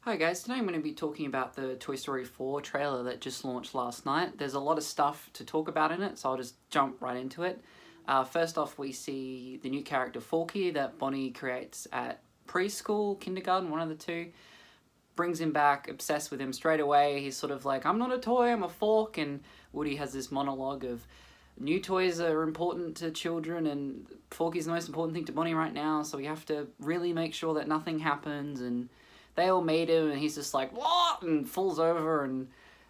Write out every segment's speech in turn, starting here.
Hi guys, today I'm going to be talking about the Toy Story 4 trailer that just launched last night. There's a lot of stuff to talk about in it, so I'll just jump right into it. First off, we see the new character Forky that Bonnie creates at preschool, kindergarten, one of the two. Brings him back, obsessed with him straight away. He's sort of like, I'm not a toy, I'm a fork, and Woody has this monologue of new toys are important to children and Forky's the most important thing to Bonnie right now, so we have to really make sure that nothing happens, and they all meet him and he's just like, what? And falls over and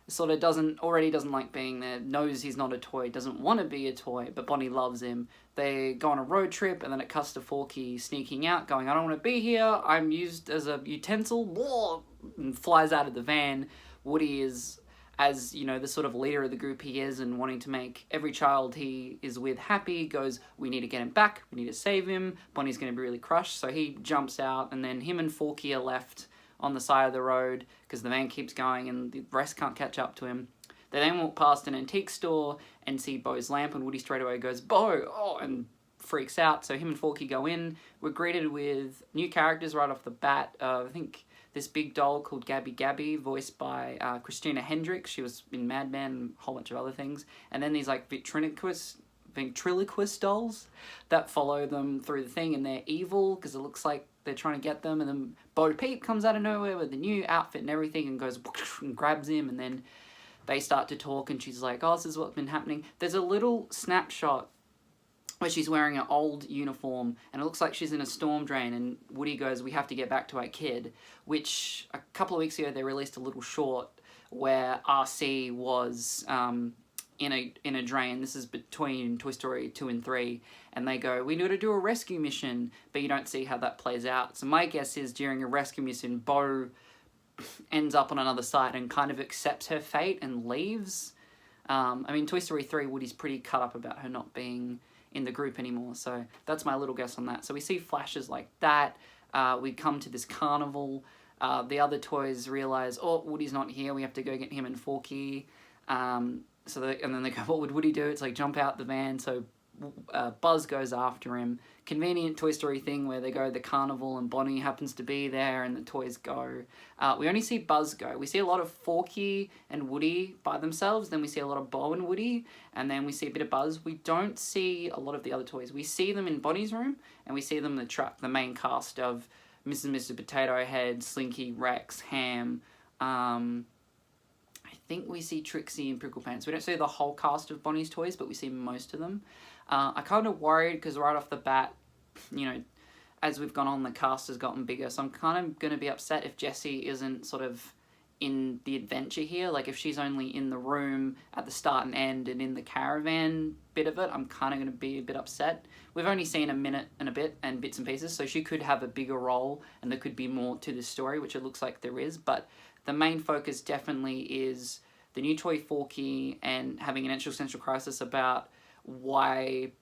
sort of doesn't like being there, knows he's not a toy, doesn't want to be a toy, but Bonnie loves him. They go on a road trip and then it cuts to Forky sneaking out, going, I don't want to be here, I'm used as a utensil, and flies out of the van. Woody is, as you know, the sort of leader of the group he is and wanting to make every child he is with happy, goes, we need to get him back, we need to save him, Bonnie's going to be really crushed, so he jumps out and then him and Forky are left on the side of the road because the van keeps going and the rest can't catch up to him. They then walk past an antique store and see Bo's lamp, and Woody straight away goes, Bo! Oh, and freaks out. So him and Forky go in. We're greeted with new characters right off the bat. I think this big doll called Gabby Gabby, voiced by Christina Hendricks. She was in Mad Men and a whole bunch of other things. And then these like ventriloquist dolls that follow them through the thing, and they're evil because it looks like they're trying to get them, and then Bo Peep comes out of nowhere with the new outfit and everything and goes and grabs him, and then they start to talk and she's like, oh, this is what's been happening. There's a little snapshot where she's wearing an old uniform and it looks like she's in a storm drain, and Woody goes, we have to get back to our kid, which a couple of weeks ago they released a little short where RC was in a drain. This is between Toy Story 2 and 3, and they go, we need to do a rescue mission, but you don't see how that plays out. So my guess is during a rescue mission, Bo ends up on another side and kind of accepts her fate and leaves. I mean, Toy Story 3, Woody's pretty cut up about her not being in the group anymore, so that's my little guess on that. So we see flashes like that. We come to this carnival. The other toys realise, oh, Woody's not here, we have to go get him and Forky. And then they go, what would Woody do? It's like jump out the van, so Buzz goes after him. Convenient Toy Story thing where they go to the carnival and Bonnie happens to be there and the toys go. We only see Buzz go. We see a lot of Forky and Woody by themselves, then we see a lot of Bo and Woody, and then we see a bit of Buzz. We don't see a lot of the other toys. We see them in Bonnie's room, and we see them in the truck, the main cast of Mrs. and Mr. Potato Head, Slinky, Rex, Ham, I think we see Trixie and Prickle Pants. We don't see the whole cast of Bonnie's toys, but we see most of them. I kind of worried because right off the bat, you know, as we've gone on, the cast has gotten bigger. So I'm kind of going to be upset if Jessie isn't sort of in the adventure here. Like if she's only in the room at the start and end and in the caravan bit of it, I'm kind of going to be a bit upset. We've only seen a minute and a bit and bits and pieces, so she could have a bigger role and there could be more to this story, which it looks like there is. But the main focus definitely is the new toy Forky and having an existential crisis about why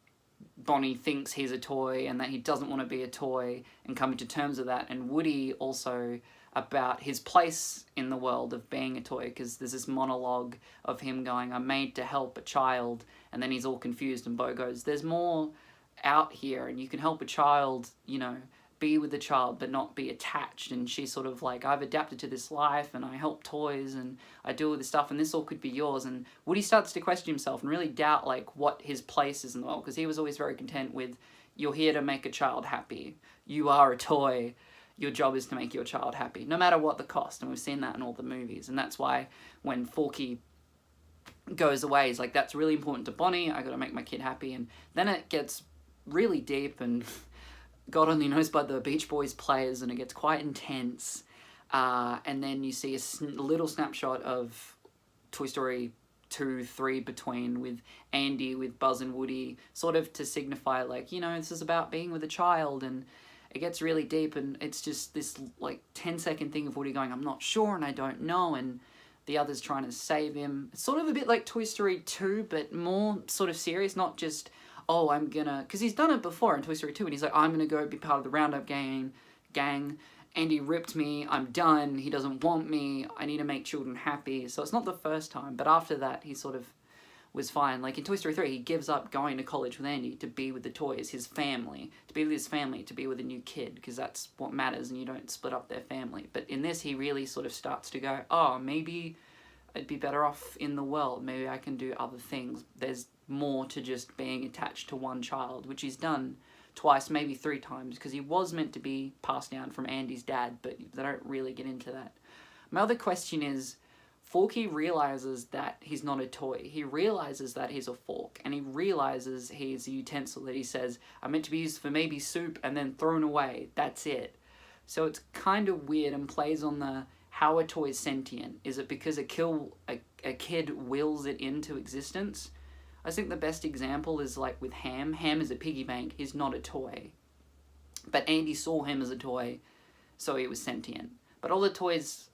Bonnie thinks he's a toy and that he doesn't want to be a toy, and coming to terms with that, and Woody also about his place in the world of being a toy, because there's this monologue of him going, I'm made to help a child, and then he's all confused and Bo goes, there's more out here and you can help a child, you know, be with the child but not be attached. And she's sort of like, I've adapted to this life and I help toys and I do all this stuff and this all could be yours. And Woody starts to question himself and really doubt like what his place is in the world, because he was always very content with, you're here to make a child happy, you are a toy, your job is to make your child happy no matter what the cost. And we've seen that in all the movies, and that's why when Forky goes away, he's like, that's really important to Bonnie, I gotta make my kid happy. And then it gets really deep and God only knows by the Beach Boys players, and it gets quite intense. And then you see a little snapshot of Toy Story 2, 3 between with Andy, with Buzz and Woody, sort of to signify like, you know, this is about being with a child. And it gets really deep, and it's just this like 10-second thing of Woody going, I'm not sure and I don't know, and the other's trying to save him. It's sort of a bit like Toy Story 2, but more sort of serious, not just, oh, I'm gonna, because he's done it before in Toy Story 2, and he's like, I'm gonna go be part of the Roundup gang, Andy ripped me, I'm done, he doesn't want me, I need to make children happy. So it's not the first time, but after that he sort of was fine. Like in Toy Story 3, he gives up going to college with Andy to be with the toys, his family, to be with his family, to be with a new kid, because that's what matters and you don't split up their family. But in this, he really sort of starts to go, oh, maybe I'd be better off in the world. Maybe I can do other things. There's more to just being attached to one child, which he's done twice, maybe 3 times, because he was meant to be passed down from Andy's dad, but they don't really get into that. My other question is, Forky realizes that he's not a toy. He realizes that he's a fork, and he realizes he's a utensil that he says, I'm meant to be used for maybe soup and then thrown away. That's it. So it's kind of weird and plays on the how a toy is sentient. Is it because a kid wills it into existence? I think the best example is like with Ham. Ham is a piggy bank. He's not a toy. But Andy saw him as a toy, so he was sentient. But all the toys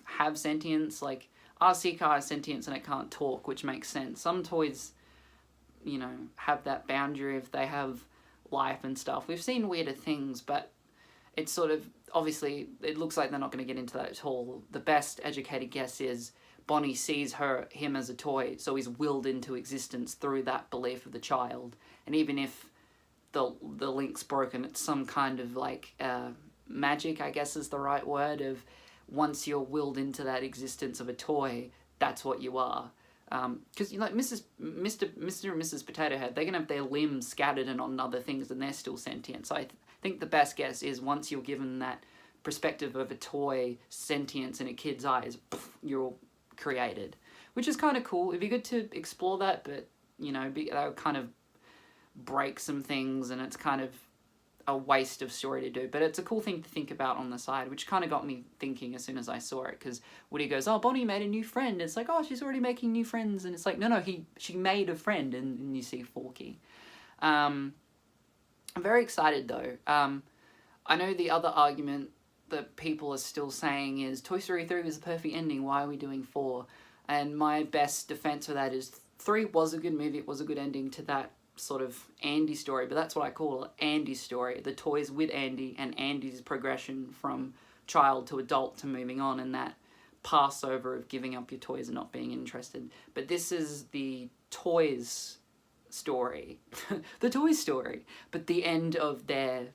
have sentience. Like RC car has sentience and it can't talk, which makes sense. Some toys, you know, have that boundary if they have life and stuff. We've seen weirder things, but it's sort of, obviously, it looks like they're not going to get into that at all. The best educated guess is Bonnie sees him as a toy, so he's willed into existence through that belief of the child. And even if the link's broken, it's some kind of like magic, I guess is the right word, of once you're willed into that existence of a toy, that's what you are. Because like Mr. and Mrs. Potato Head, they can have their limbs scattered and on other things and they're still sentient. So I think the best guess is once you're given that perspective of a toy sentience in a kid's eyes, you're all created. Which is kind of cool. It'd be good to explore that, but, you know, that would kind of break some things and it's kind of a waste of story to do. But it's a cool thing to think about on the side, which kind of got me thinking as soon as I saw it, because Woody goes, oh, Bonnie made a new friend. It's like, oh, she's already making new friends. And it's like, no, she made a friend, and you see Forky. I'm very excited, though. I know the other argument that people are still saying is Toy Story 3 was the perfect ending, why are we doing 4? And my best defense for that is 3 was a good movie, it was a good ending to that sort of Andy story, but that's what I call it, Andy's story. The toys with Andy and Andy's progression from child to adult to moving on, and that passover of giving up your toys and not being interested. But this is the toys story, the toy story, but the end of their,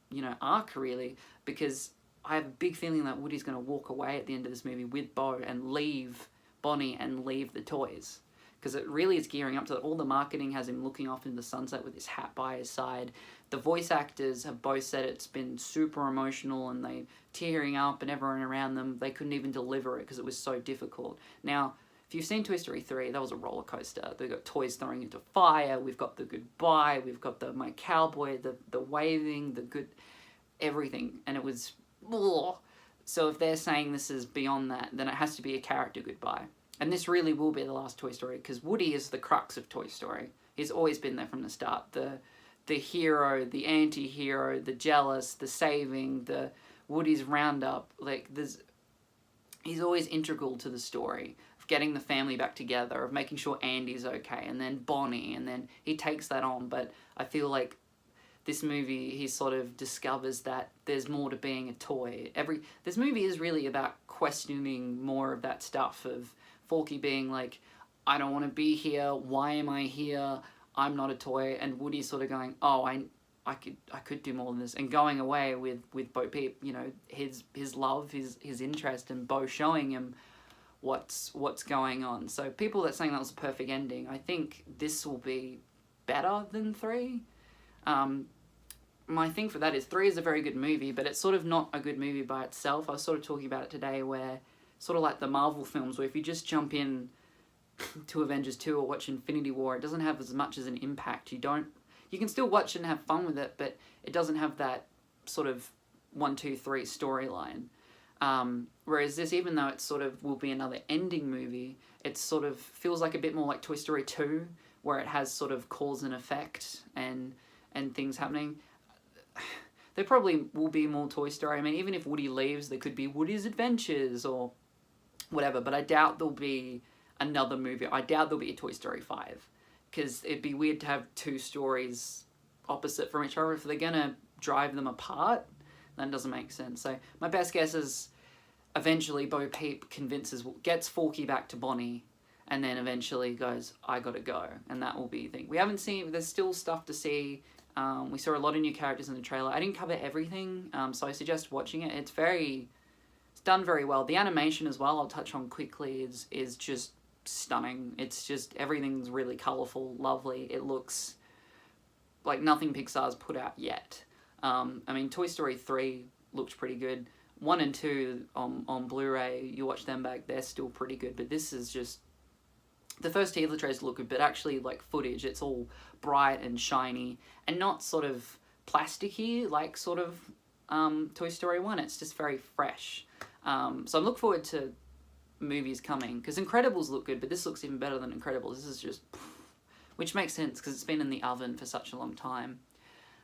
you know, arc really, because I have a big feeling that Woody's going to walk away at the end of this movie with Bo and leave Bonnie and leave the toys. Because it really is gearing up to that. All the marketing has him looking off into the sunset with his hat by his side. The voice actors have both said it's been super emotional and they tearing up and everyone around them, they couldn't even deliver it because it was so difficult. Now, if you've seen Toy Story 3, that was a roller coaster. They've got toys throwing into fire, we've got the goodbye, we've got the my cowboy, the waving, the good, everything. And it was, ugh. So if they're saying this is beyond that, then it has to be a character goodbye. And this really will be the last Toy Story, because Woody is the crux of Toy Story. He's always been there from the start. The hero, the anti-hero, the jealous, the saving, the Woody's roundup. Like, he's always integral to the story of getting the family back together, of making sure Andy's okay, and then Bonnie, and then he takes that on. But I feel like this movie, he sort of discovers that there's more to being a toy. This movie is really about questioning more of that stuff of Forky being like, I don't want to be here, why am I here, I'm not a toy, and Woody sort of going, oh, I could do more than this, and going away with Bo Peep, you know, his love, his interest, and Bo showing him what's going on. So people that saying that was a perfect ending, I think this will be better than 3. My thing for that is 3 is a very good movie, but it's sort of not a good movie by itself. I was sort of talking about it today where, sort of like the Marvel films, where if you just jump in to Avengers 2 or watch Infinity War, it doesn't have as much as an impact. You can still watch it and have fun with it, but it doesn't have that sort of 1, 2, 3 storyline. Whereas this, even though it sort of will be another ending movie, it sort of feels like a bit more like Toy Story 2, where it has sort of cause and effect and things happening. There probably will be more Toy Story. I mean, even if Woody leaves, there could be Woody's Adventures or whatever, but I doubt there'll be another movie. I doubt there'll be a Toy Story 5, because it'd be weird to have 2 stories opposite from each other. If they're gonna drive them apart, that doesn't make sense. So my best guess is eventually Bo Peep gets Forky back to Bonnie, and then eventually goes, I gotta go, and that will be the thing. We haven't seen, there's still stuff to see. We saw a lot of new characters in the trailer. I didn't cover everything, so I suggest watching it. It's done very well. The animation as well, I'll touch on quickly, is just stunning. It's just, everything's really colourful, lovely. It looks like nothing Pixar's put out yet. I mean, Toy Story 3 looked pretty good. 1 and 2 on Blu-ray, you watch them back, they're still pretty good, but this is just, the first teaser trailers look good, but actually, like, footage, it's all bright and shiny, and not sort of plasticky, like, sort of Toy Story 1. It's just very fresh. So I look forward to movies coming, because Incredibles look good, but this looks even better than Incredibles. This is just, which makes sense, because it's been in the oven for such a long time.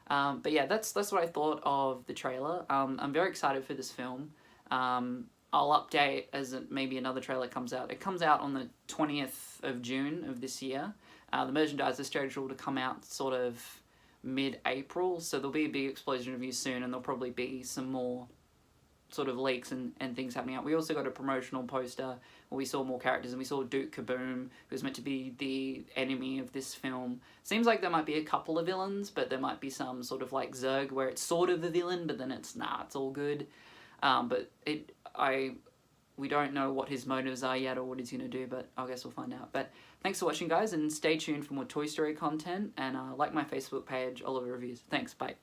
But yeah, that's what I thought of the trailer. I'm very excited for this film. I'll update as maybe another trailer comes out. It comes out on the 20th of June of this year. The merchandise is scheduled to come out sort of mid-April, so there'll be a big explosion of views soon, and there'll probably be some more sort of leaks and things happening out. We also got a promotional poster where we saw more characters, and we saw Duke Kaboom, who's meant to be the enemy of this film. Seems like there might be a couple of villains, but there might be some sort of like Zurg where it's sort of a villain, but then it's all good. But we don't know what his motives are yet or what he's going to do, but I guess we'll find out. But thanks for watching, guys, and stay tuned for more Toy Story content, and like my Facebook page, Oliver Reviews. Thanks, bye.